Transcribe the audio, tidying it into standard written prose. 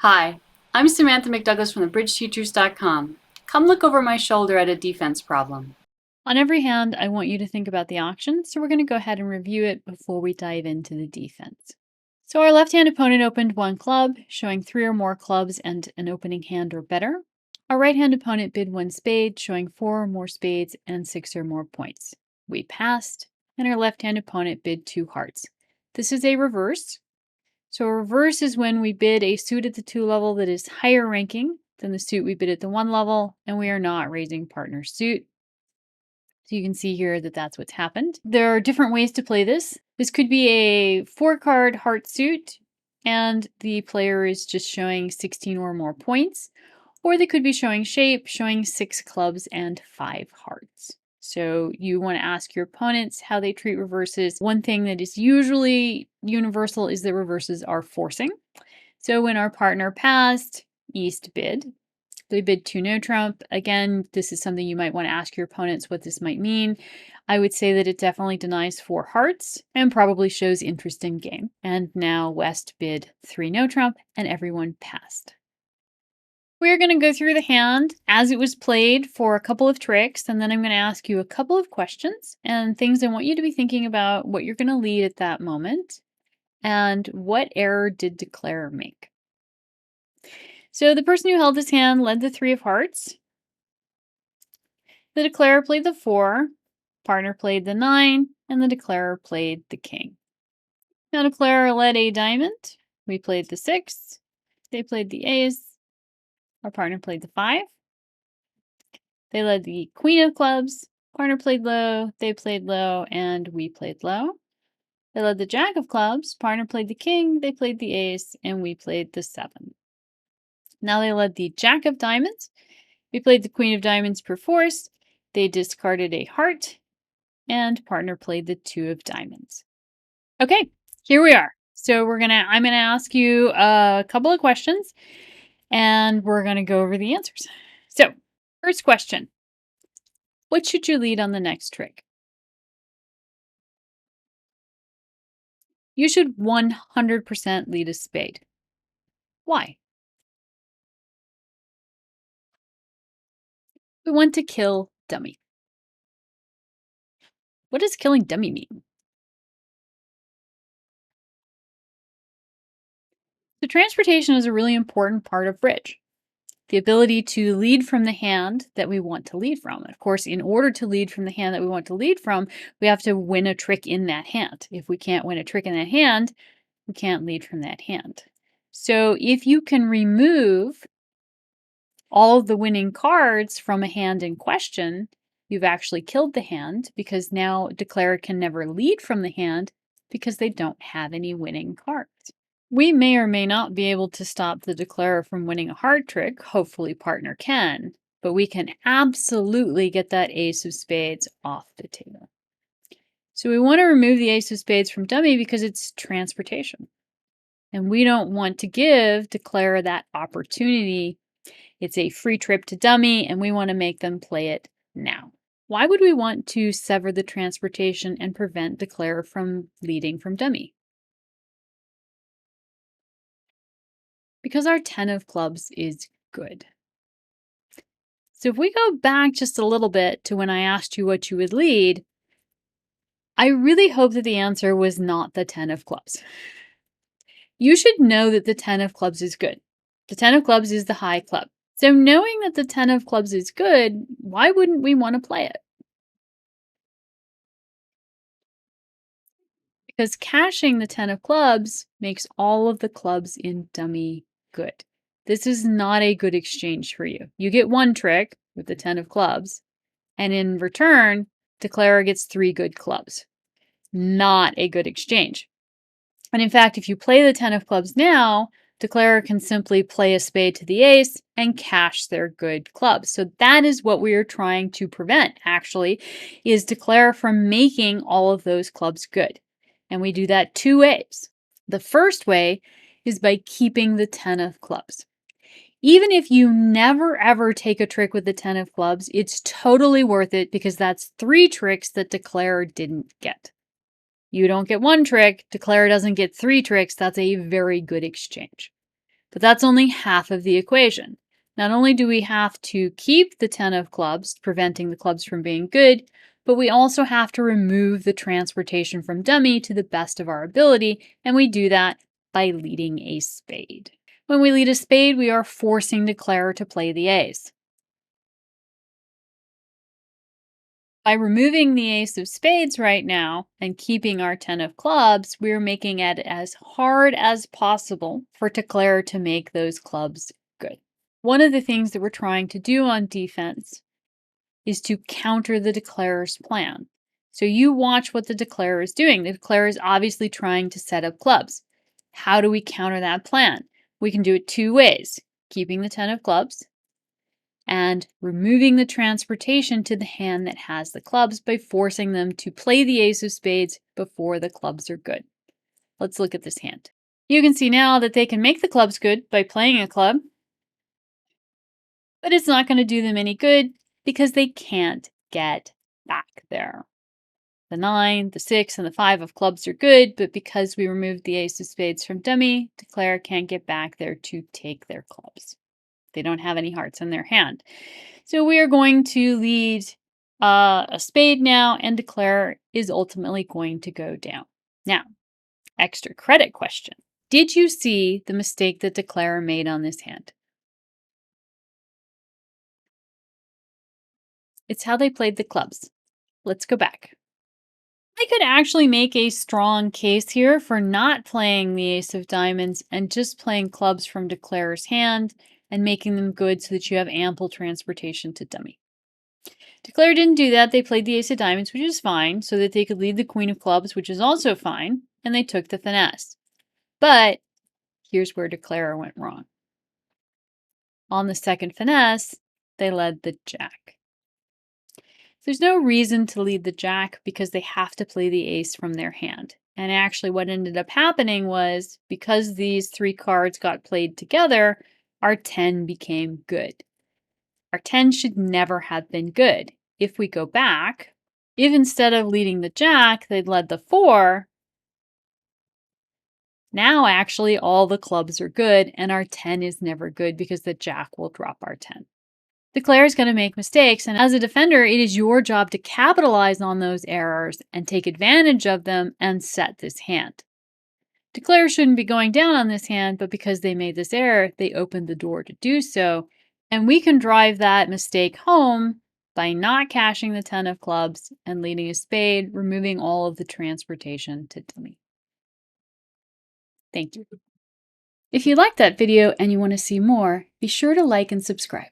Hi, I'm Samantha McDouglas from thebridgeteachers.com. Come look over my shoulder at a defense problem. On every hand, I want you to think about the action, so we're going to go ahead and review it before we dive into the defense. So our left-hand opponent opened one club, showing 3 or more clubs and an opening hand or better. Our right-hand opponent bid one spade, showing 4 or more spades and 6 or more points. We passed, and our left-hand opponent bid 2 hearts. This is a reverse. So a reverse is when we bid a suit at the 2 level that is higher ranking than the suit we bid at the 1 level, and we are not raising partner suit. So you can see here that that's what's happened. There are different ways to play this. This could be a 4-card heart suit, and the player is just showing 16 or more points. Or they could be showing shape, showing 6 clubs and 5 hearts. So you want to ask your opponents how they treat reverses. One thing that is usually universal is that reverses are forcing. So when our partner passed, East bid. They bid 2 no trump. Again, this is something you might want to ask your opponents what this might mean. I would say that it definitely denies 4 hearts and probably shows interest in game. And now West bid 3 no trump and everyone passed. We're going to go through the hand as it was played for a couple of tricks, and then I'm going to ask you a couple of questions and things I want you to be thinking about what you're going to lead at that moment and what error did declarer make. So the person who held his hand led the 3 of hearts. The declarer played the 4, partner played the 9, and the declarer played the king. Now declarer led a diamond. We played the 6. They played the ace. Our partner played the 5. They led the queen of clubs. Partner played low, they played low, and we played low. They led the jack of clubs. Partner played the king, they played the ace, and we played the 7. Now they led the jack of diamonds. We played the queen of diamonds perforce. They discarded a heart, and partner played the 2 of diamonds. Okay, here we are. So I'm gonna ask you a couple of questions, and we're gonna go over the answers. So, first question: what should you lead on the next trick? You should 100% lead a spade. Why? We want to kill dummy. What does killing dummy mean? So transportation is a really important part of bridge. The ability to lead from the hand that we want to lead from. Of course, in order to lead from the hand that we want to lead from, we have to win a trick in that hand. If we can't win a trick in that hand, we can't lead from that hand. So if you can remove all of the winning cards from a hand in question, you've actually killed the hand because now declarer can never lead from the hand because they don't have any winning cards. We may or may not be able to stop the declarer from winning a hard trick. Hopefully partner can, but we can absolutely get that ace of spades off the table. So we want to remove the ace of spades from dummy because it's transportation. And we don't want to give declarer that opportunity. It's a free trip to dummy, and we want to make them play it now. Why would we want to sever the transportation and prevent declarer from leading from dummy? Because our 10 of clubs is good. So if we go back just a little bit to when I asked you what you would lead, I really hope that the answer was not the 10 of clubs. You should know that the 10 of clubs is good. The 10 of clubs is the high club. So knowing that the 10 of clubs is good, why wouldn't we want to play it? Because cashing the 10 of clubs makes all of the clubs in dummy good. This is not a good exchange for you. You get one trick with the 10 of clubs, and in return, declarer gets 3 good clubs. Not a good exchange. And in fact, if you play the 10 of clubs now, declarer can simply play a spade to the ace and cash their good clubs. So that is what we are trying to prevent, actually, is declarer from making all of those clubs good. And we do that 2 ways. The first way is by keeping the 10 of clubs. Even if you never ever take a trick with the 10 of clubs, it's totally worth it because that's 3 tricks that declarer didn't get. You don't get 1 trick, declarer doesn't get 3 tricks. That's a very good exchange. But that's only half of the equation. Not only do we have to keep the 10 of clubs, preventing the clubs from being good, but we also have to remove the transportation from dummy to the best of our ability, and we do that by leading a spade. When we lead a spade, we are forcing declarer to play the ace. By removing the ace of spades right now and keeping our 10 of clubs, we're making it as hard as possible for declarer to make those clubs good. One of the things that we're trying to do on defense is to counter the declarer's plan. So you watch what the declarer is doing. The declarer is obviously trying to set up clubs. How do we counter that plan? We can do it two ways: keeping the 10 of clubs and removing the transportation to the hand that has the clubs by forcing them to play the ace of spades before the clubs are good. Let's look at this hand. You can see now that they can make the clubs good by playing a club, but it's not going to do them any good because they can't get back there. The 9, the 6, and the 5 of clubs are good, but because we removed the ace of spades from dummy, declarer can't get back there to take their clubs. They don't have any hearts in their hand. So we are going to lead a spade now, and declarer is ultimately going to go down. Now, extra credit question. Did you see the mistake that declarer made on this hand? It's how they played the clubs. Let's go back. I could actually make a strong case here for not playing the ace of diamonds and just playing clubs from declarer's hand and making them good so that you have ample transportation to dummy. Declarer didn't do that. They played the ace of diamonds, which is fine, so that they could lead the queen of clubs, which is also fine, and they took the finesse. But here's where declarer went wrong. On the second finesse, they led the jack. There's no reason to lead the jack because they have to play the ace from their hand. And actually what ended up happening was, because these three cards got played together, our 10 became good. Our 10 should never have been good. If we go back, if instead of leading the jack, they'd led the 4, now actually all the clubs are good and our 10 is never good because the jack will drop our 10. Declarer is going to make mistakes, and as a defender, it is your job to capitalize on those errors and take advantage of them and set this hand. Declarer shouldn't be going down on this hand, but because they made this error, they opened the door to do so, and we can drive that mistake home by not cashing the 10 of clubs and leading a spade, removing all of the transportation to dummy. Thank you. If you liked that video and you want to see more, be sure to like and subscribe.